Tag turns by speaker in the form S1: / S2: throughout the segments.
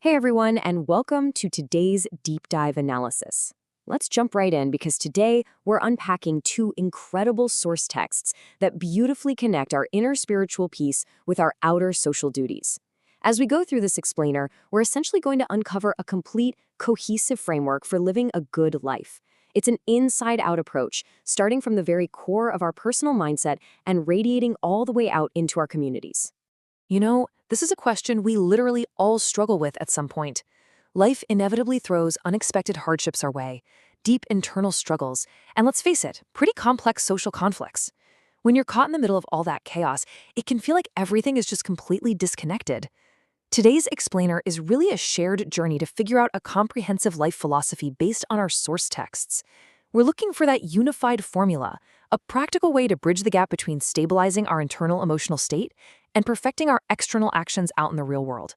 S1: Hey everyone, and welcome to today's deep dive analysis. Let's jump right in because today we're unpacking two incredible source texts that beautifully connect our inner spiritual peace with our outer social duties. As we go through this explainer, we're essentially going to uncover a complete, cohesive framework for living a good life. It's an inside-out approach, starting from the very core of our personal mindset and radiating all the way out into our communities.
S2: This is a question we literally all struggle with at some point. Life inevitably throws unexpected hardships our way, deep internal struggles, and let's face it, pretty complex social conflicts. When you're caught in the middle of all that chaos, it can feel like everything is just completely disconnected. Today's explainer is really a shared journey to figure out a comprehensive life philosophy based on our source texts. We're looking for that unified formula, a practical way to bridge the gap between stabilizing our internal emotional state and perfecting our external actions out in the real world.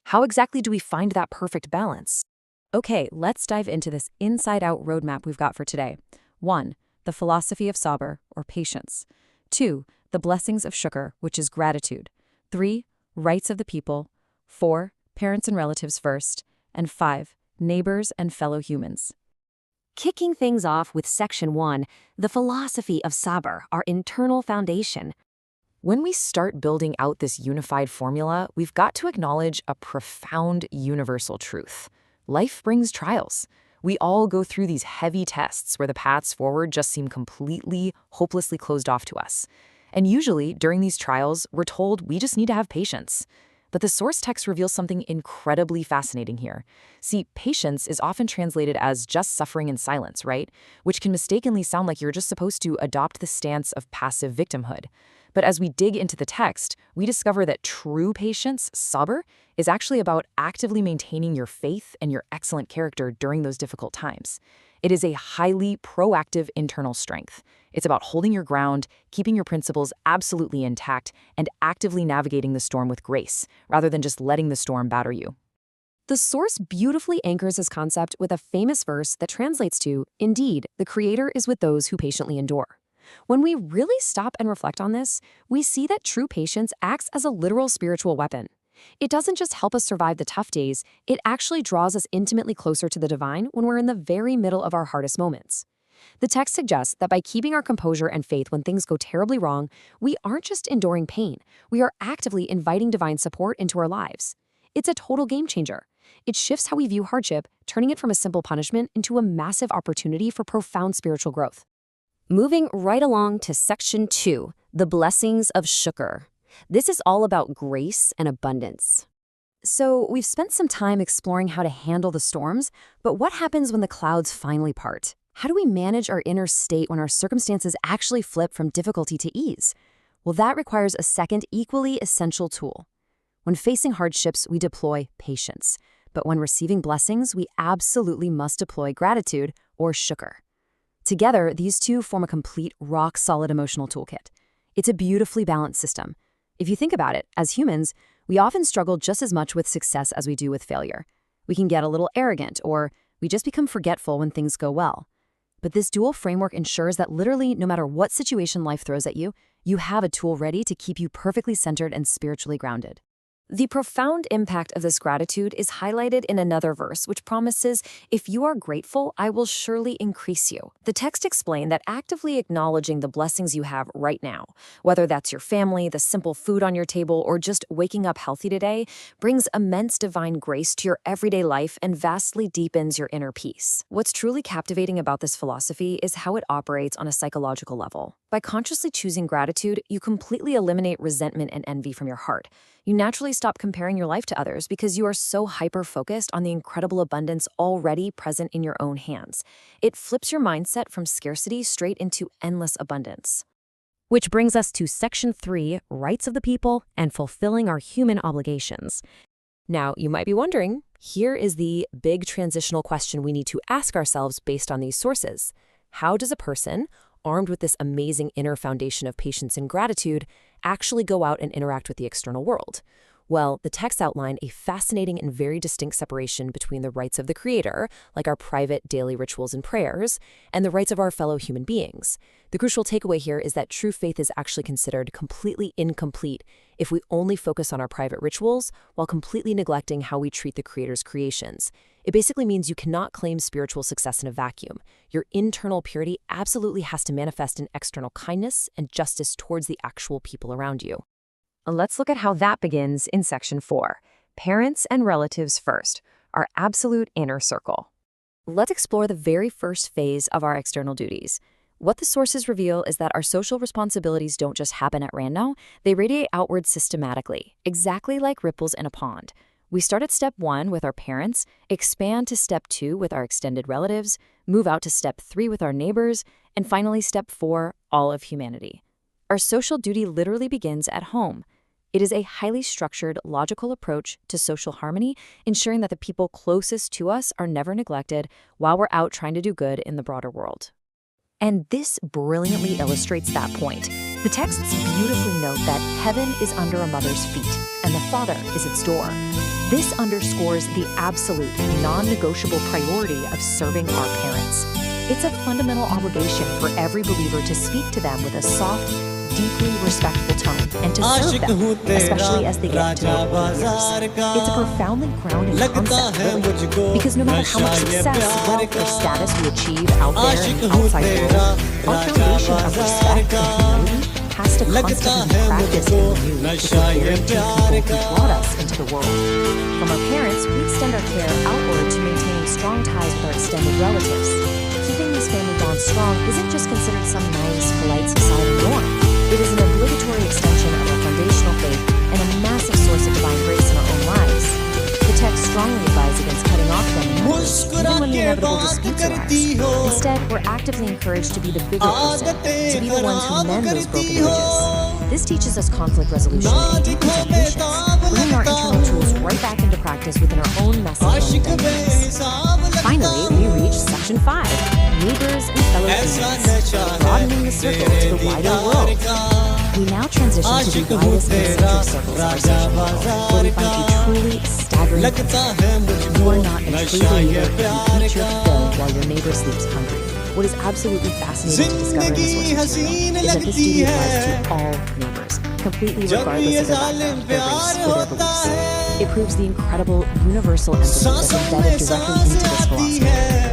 S2: How exactly do we find that perfect balance?
S1: Okay, let's dive into this inside-out roadmap we've got for today. 1. The philosophy of sabr, or patience. 2. The blessings of shukr, which is gratitude. 3. Rights of the people. 4. Parents and relatives first. And 5. Neighbors and fellow humans. Kicking things off with Section 1, the philosophy of sabr, our internal foundation.
S2: When we start building out this unified formula, we've got to acknowledge a profound universal truth. Life brings trials. We all go through these heavy tests where the paths forward just seem completely, hopelessly closed off to us. And usually, during these trials, we're told we just need to have patience. But the source text reveals something incredibly fascinating here. See, patience is often translated as just suffering in silence, right? Which can mistakenly sound like you're just supposed to adopt the stance of passive victimhood. But as we dig into the text, we discover that true patience, sabr, is actually about actively maintaining your faith and your excellent character during those difficult times. It is a highly proactive internal strength. It's about holding your ground, keeping your principles absolutely intact, and actively navigating the storm with grace, rather than just letting the storm batter you.
S1: The source beautifully anchors this concept with a famous verse that translates to, "Indeed, the Creator is with those who patiently endure." When we really stop and reflect on this, we see that true patience acts as a literal spiritual weapon. It doesn't just help us survive the tough days, it actually draws us intimately closer to the divine when we're in the very middle of our hardest moments. The text suggests that by keeping our composure and faith when things go terribly wrong, we aren't just enduring pain, we are actively inviting divine support into our lives. It's a total game changer. It shifts how we view hardship, turning it from a simple punishment into a massive opportunity for profound spiritual growth. Moving right along to Section 2, the blessings of shukr. This is all about grace and abundance. So we've spent some time exploring how to handle the storms, but what happens when the clouds finally part? How do we manage our inner state when our circumstances actually flip from difficulty to ease? Well, that requires a second equally essential tool. When facing hardships, we deploy patience. But when receiving blessings, we absolutely must deploy gratitude, or shukr. Together, these two form a complete, rock-solid emotional toolkit. It's a beautifully balanced system. If you think about it, as humans, we often struggle just as much with success as we do with failure. We can get a little arrogant, or we just become forgetful when things go well. But this dual framework ensures that literally, no matter what situation life throws at you, you have a tool ready to keep you perfectly centered and spiritually grounded. The profound impact of this gratitude is highlighted in another verse, which promises, "If you are grateful, I will surely increase you." The text explains that actively acknowledging the blessings you have right now, whether that's your family, the simple food on your table, or just waking up healthy today, brings immense divine grace to your everyday life and vastly deepens your inner peace. What's truly captivating about this philosophy is how it operates on a psychological level. By consciously choosing gratitude, you completely eliminate resentment and envy from your heart. You naturally stop comparing your life to others because you are so hyper-focused on the incredible abundance already present in your own hands. It flips your mindset from scarcity straight into endless abundance. Which brings us to Section 3, Rights of the People and Fulfilling Our Human Obligations. Now, you might be wondering, here is the big transitional question we need to ask ourselves based on these sources. How does a person, armed with this amazing inner foundation of patience and gratitude, actually go out and interact with the external world? Well, the texts outline a fascinating and very distinct separation between the rights of the Creator, like our private daily rituals and prayers, and the rights of our fellow human beings. The crucial takeaway here is that true faith is actually considered completely incomplete if we only focus on our private rituals while completely neglecting how we treat the Creator's creations. It basically means you cannot claim spiritual success in a vacuum. Your internal purity absolutely has to manifest in external kindness and justice towards the actual people around you.
S2: Let's look at how that begins in Section 4. Parents and relatives first, our absolute inner circle.
S1: Let's explore the very first phase of our external duties. What the sources reveal is that our social responsibilities don't just happen at random, they radiate outward systematically, exactly like ripples in a pond. We start at step 1 with our parents, expand to step 2 with our extended relatives, move out to step 3 with our neighbors, and finally step 4, all of humanity. Our social duty literally begins at home. It is a highly structured, logical approach to social harmony, ensuring that the people closest to us are never neglected while we're out trying to do good in the broader world.
S2: And this brilliantly illustrates that point. The texts beautifully note that heaven is under a mother's feet, and the Father is its door. This underscores the absolute, non-negotiable priority of serving our parents. It's a fundamental obligation for every believer to speak to them with a soft, deeply respectful tone and to serve them, especially as they get to know years. It's a profoundly grounding concept, really, because no matter how much success, wealth, or status we achieve out there in the outside world, our foundation of respect and humility has to constantly be practiced and renewed to prepare the people who brought us into the world. From our parents, we extend our care outward to maintaining strong ties with our extended relatives. Keeping these family bonds strong isn't just considered some nice, polite societal norm. It is an obligatory extension of our foundational faith and a massive source of divine grace in our own lives. The text strongly advises against cutting off family members, even when the inevitable disputes arise. Instead, we're actively encouraged to be the bigger person, to be the ones who mend those broken bridges. This teaches us conflict resolution and deepens our patience, bringing our internal tools right back into practice within our own messy dynamics. Finally, we reach Section 5, neighbors and fellow humans, broadening the circle to the wider world. We now transition to the widest concentric circles of our social world, where we find a truly staggering concept. You are not a true believer if you eat your fill while your neighbor sleeps hungry. What is absolutely fascinating to discover in this source material is that this duty applies to all neighbors, completely regardless of their background, their race, or their beliefs. It proves the incredible universal empathy that's embedded directly into this philosophy.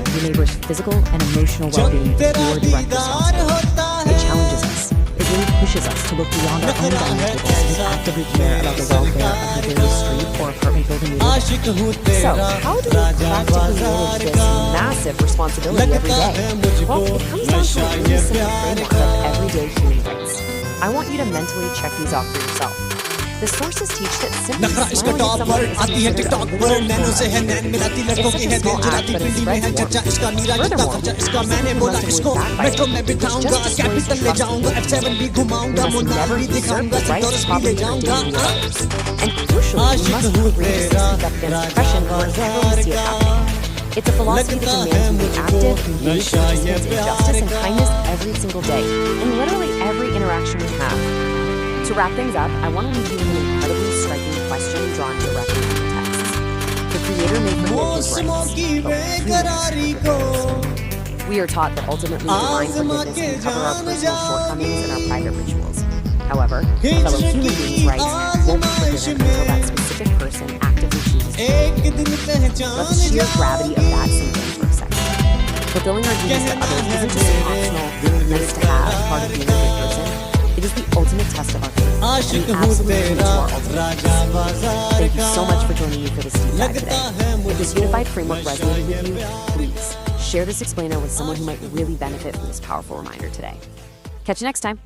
S2: Your neighbor's physical and emotional well-being is your direct responsibility. It challenges us. It really pushes us to look beyond our own dining tables and actively care about the welfare of the very street or apartment building we live in. So, how do we practically manage this massive responsibility every day? Well, it comes down to a really simple framework of everyday human rights. I want you to mentally check these off for yourself. The sources teach that simply smiling at someone is considered a little It's such a small act, but it spreads warmth. Furthermore, something must avoid backbiting, which just destroys the trust between people. We must never usurp the rights, property, or dignity of others. And crucially, we must courageously speak up against oppression wherever we see it happening. It's a philosophy that demands we be active, engaged participants in justice and kindness every single day, in literally every interaction we have. To wrap things up, I want to leave you with an incredibly striking question drawn directly from the text. The Creator may forgive his rights, but we must. We are taught that ultimately divine forgiveness can cover our personal shortcomings and our private rituals. However, a fellow human being's rights won't be forgiven until that specific person actively chooses to. Let the sheer gravity of that sink in for a second. Fulfilling our duties to others isn't just an optional, nice-to-have part of being a good person. It is the ultimate test of our faith, and the absolute key to our ultimate peace. Thank you so much for joining me for this deep dive today. If this unified framework resonated with you, please share this explainer with someone who might really benefit from this powerful reminder today. Catch you next time.